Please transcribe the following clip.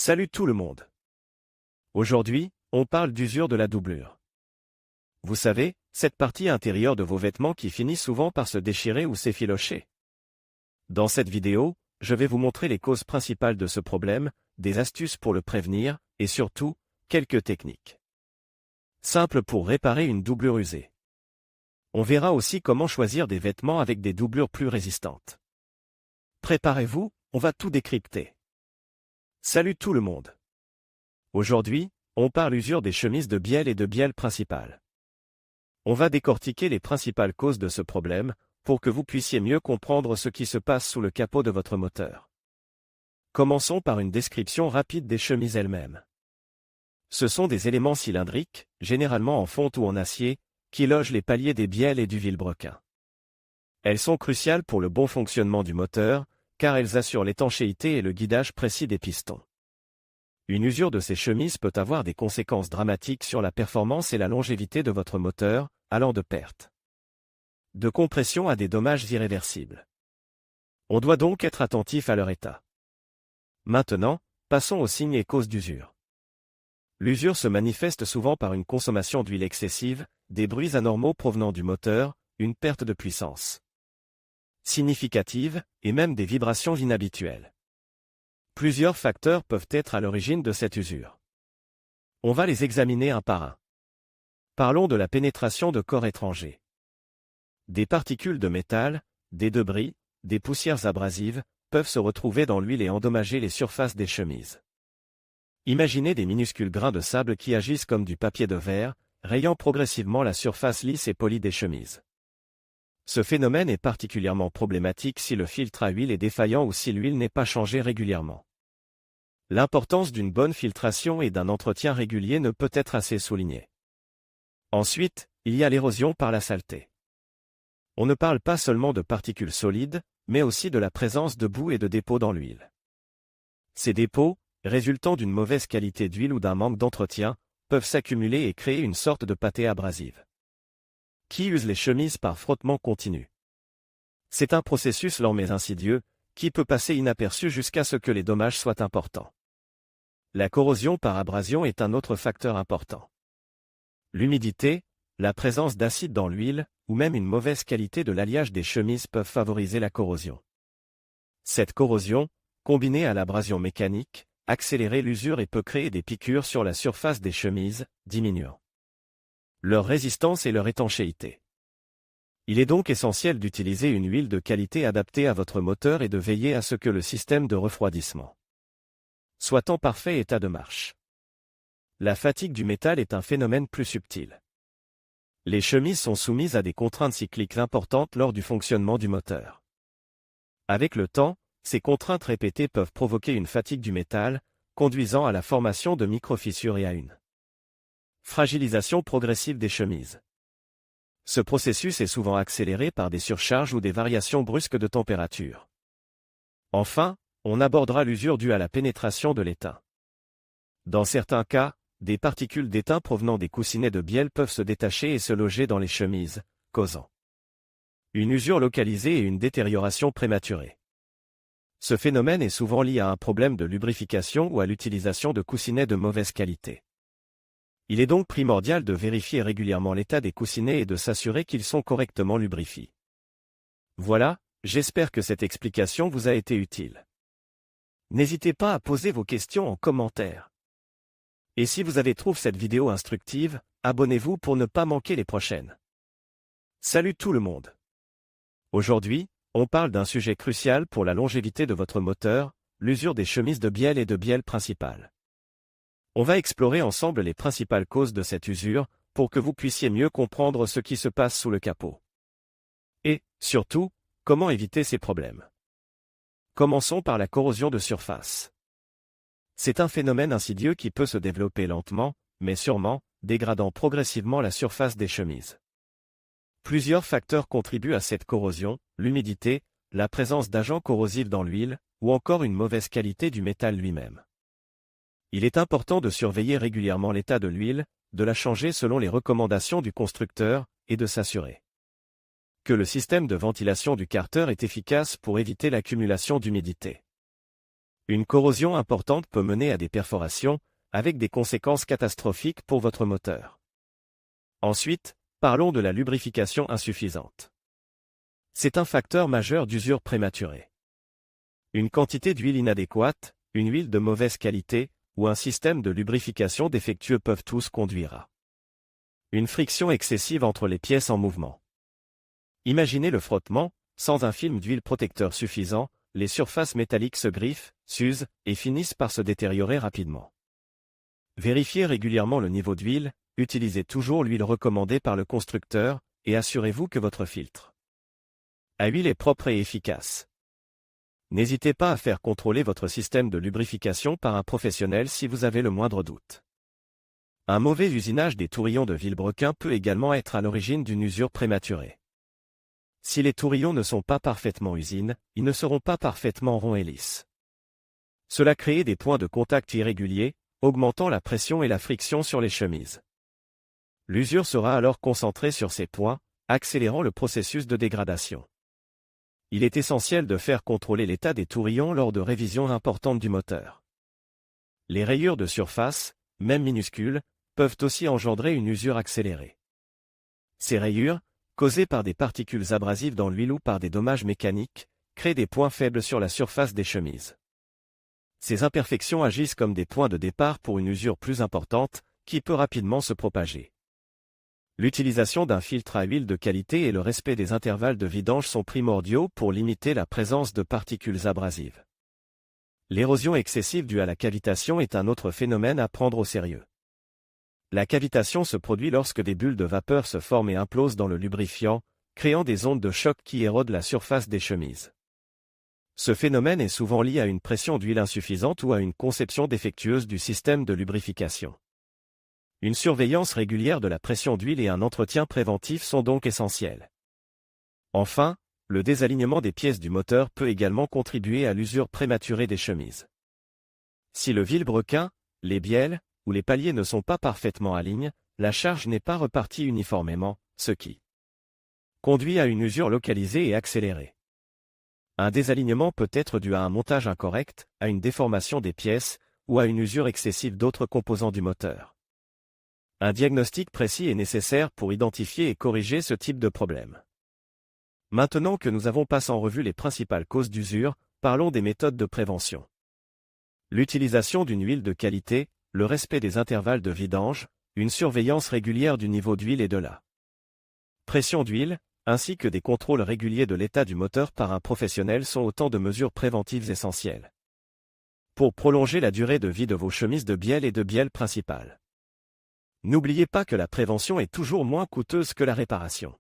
Salut tout le monde. Aujourd'hui, on parle d'usure de la doublure. Vous savez, cette partie intérieure de vos vêtements qui finit souvent par se déchirer ou s'effilocher. Dans cette vidéo, je vais vous montrer les causes principales de ce problème, des astuces pour le prévenir, et surtout, quelques techniques simples pour réparer une doublure usée. On verra aussi comment choisir des vêtements avec des doublures plus résistantes. Préparez-vous, on va tout décrypter. Salut tout le monde. Aujourd'hui, on parle usure des chemises de bielle et de bielle principale. On va décortiquer les principales causes de ce problème, pour que vous puissiez mieux comprendre ce qui se passe sous le capot de votre moteur. Commençons par une description rapide des chemises elles-mêmes. Ce sont des éléments cylindriques, généralement en fonte ou en acier, qui logent les paliers des bielles et du vilebrequin. Elles sont cruciales pour le bon fonctionnement du moteur, car elles assurent l'étanchéité et le guidage précis des pistons. Une usure de ces chemises peut avoir des conséquences dramatiques sur la performance et la longévité de votre moteur, allant de perte de compression à des dommages irréversibles. On doit donc être attentif à leur état. Maintenant, passons aux signes et causes d'usure. L'usure se manifeste souvent par une consommation d'huile excessive, des bruits anormaux provenant du moteur, une perte de puissance significative, et même des vibrations inhabituelles. Plusieurs facteurs peuvent être à l'origine de cette usure. On va les examiner un par un. Parlons de la pénétration de corps étrangers. Des particules de métal, des débris, des poussières abrasives, peuvent se retrouver dans l'huile et endommager les surfaces des chemises. Imaginez des minuscules grains de sable qui agissent comme du papier de verre, rayant progressivement la surface lisse et polie des chemises. Ce phénomène est particulièrement problématique si le filtre à huile est défaillant ou si l'huile n'est pas changée régulièrement. L'importance d'une bonne filtration et d'un entretien régulier ne peut être assez soulignée. Ensuite, il y a l'érosion par la saleté. On ne parle pas seulement de particules solides, mais aussi de la présence de boue et de dépôts dans l'huile. Ces dépôts, résultant d'une mauvaise qualité d'huile ou d'un manque d'entretien, peuvent s'accumuler et créer une sorte de pâté abrasive qui use les chemises par frottement continu. C'est un processus lent mais insidieux, qui peut passer inaperçu jusqu'à ce que les dommages soient importants. La corrosion par abrasion est un autre facteur important. L'humidité, la présence d'acide dans l'huile, ou même une mauvaise qualité de l'alliage des chemises peuvent favoriser la corrosion. Cette corrosion, combinée à l'abrasion mécanique, accélère l'usure et peut créer des piqûres sur la surface des chemises, diminuant leur résistance et leur étanchéité. Il est donc essentiel d'utiliser une huile de qualité adaptée à votre moteur et de veiller à ce que le système de refroidissement soit en parfait état de marche. La fatigue du métal est un phénomène plus subtil. Les chemises sont soumises à des contraintes cycliques importantes lors du fonctionnement du moteur. Avec le temps, ces contraintes répétées peuvent provoquer une fatigue du métal, conduisant à la formation de micro-fissures et à une fragilisation progressive des chemises. Ce processus est souvent accéléré par des surcharges ou des variations brusques de température. Enfin, on abordera l'usure due à la pénétration de l'étain. Dans certains cas, des particules d'étain provenant des coussinets de bielle peuvent se détacher et se loger dans les chemises, causant une usure localisée et une détérioration prématurée. Ce phénomène est souvent lié à un problème de lubrification ou à l'utilisation de coussinets de mauvaise qualité. Il est donc primordial de vérifier régulièrement l'état des coussinets et de s'assurer qu'ils sont correctement lubrifiés. Voilà, j'espère que cette explication vous a été utile. N'hésitez pas à poser vos questions en commentaire. Et si vous avez trouvé cette vidéo instructive, abonnez-vous pour ne pas manquer les prochaines. Salut tout le monde. Aujourd'hui, on parle d'un sujet crucial pour la longévité de votre moteur, l'usure des chemises de bielle et de bielle principale. On va explorer ensemble les principales causes de cette usure, pour que vous puissiez mieux comprendre ce qui se passe sous le capot. Et, surtout, comment éviter ces problèmes. Commençons par la corrosion de surface. C'est un phénomène insidieux qui peut se développer lentement, mais sûrement, dégradant progressivement la surface des chemises. Plusieurs facteurs contribuent à cette corrosion, l'humidité, la présence d'agents corrosifs dans l'huile, ou encore une mauvaise qualité du métal lui-même. Il est important de surveiller régulièrement l'état de l'huile, de la changer selon les recommandations du constructeur, et de s'assurer que le système de ventilation du carter est efficace pour éviter l'accumulation d'humidité. Une corrosion importante peut mener à des perforations, avec des conséquences catastrophiques pour votre moteur. Ensuite, parlons de la lubrification insuffisante. C'est un facteur majeur d'usure prématurée. Une quantité d'huile inadéquate, une huile de mauvaise qualité, ou un système de lubrification défectueux peuvent tous conduire à une friction excessive entre les pièces en mouvement. Imaginez le frottement, sans un film d'huile protecteur suffisant, les surfaces métalliques se griffent, s'usent, et finissent par se détériorer rapidement. Vérifiez régulièrement le niveau d'huile, utilisez toujours l'huile recommandée par le constructeur, et assurez-vous que votre filtre à huile est propre et efficace. N'hésitez pas à faire contrôler votre système de lubrification par un professionnel si vous avez le moindre doute. Un mauvais usinage des tourillons de vilebrequin peut également être à l'origine d'une usure prématurée. Si les tourillons ne sont pas parfaitement usines, ils ne seront pas parfaitement ronds et lisses. Cela crée des points de contact irréguliers, augmentant la pression et la friction sur les chemises. L'usure sera alors concentrée sur ces points, accélérant le processus de dégradation. Il est essentiel de faire contrôler l'état des tourillons lors de révisions importantes du moteur. Les rayures de surface, même minuscules, peuvent aussi engendrer une usure accélérée. Ces rayures, causées par des particules abrasives dans l'huile ou par des dommages mécaniques, créent des points faibles sur la surface des chemises. Ces imperfections agissent comme des points de départ pour une usure plus importante, qui peut rapidement se propager. L'utilisation d'un filtre à huile de qualité et le respect des intervalles de vidange sont primordiaux pour limiter la présence de particules abrasives. L'érosion excessive due à la cavitation est un autre phénomène à prendre au sérieux. La cavitation se produit lorsque des bulles de vapeur se forment et implosent dans le lubrifiant, créant des ondes de choc qui érodent la surface des chemises. Ce phénomène est souvent lié à une pression d'huile insuffisante ou à une conception défectueuse du système de lubrification. Une surveillance régulière de la pression d'huile et un entretien préventif sont donc essentiels. Enfin, le désalignement des pièces du moteur peut également contribuer à l'usure prématurée des chemises. Si le vilebrequin, les bielles ou les paliers ne sont pas parfaitement alignés, la charge n'est pas repartie uniformément, ce qui conduit à une usure localisée et accélérée. Un désalignement peut être dû à un montage incorrect, à une déformation des pièces, ou à une usure excessive d'autres composants du moteur. Un diagnostic précis est nécessaire pour identifier et corriger ce type de problème. Maintenant que nous avons passé en revue les principales causes d'usure, parlons des méthodes de prévention. L'utilisation d'une huile de qualité, le respect des intervalles de vidange, une surveillance régulière du niveau d'huile et de la pression d'huile, ainsi que des contrôles réguliers de l'état du moteur par un professionnel sont autant de mesures préventives essentielles pour prolonger la durée de vie de vos chemises de bielle et de bielle principale. N'oubliez pas que la prévention est toujours moins coûteuse que la réparation.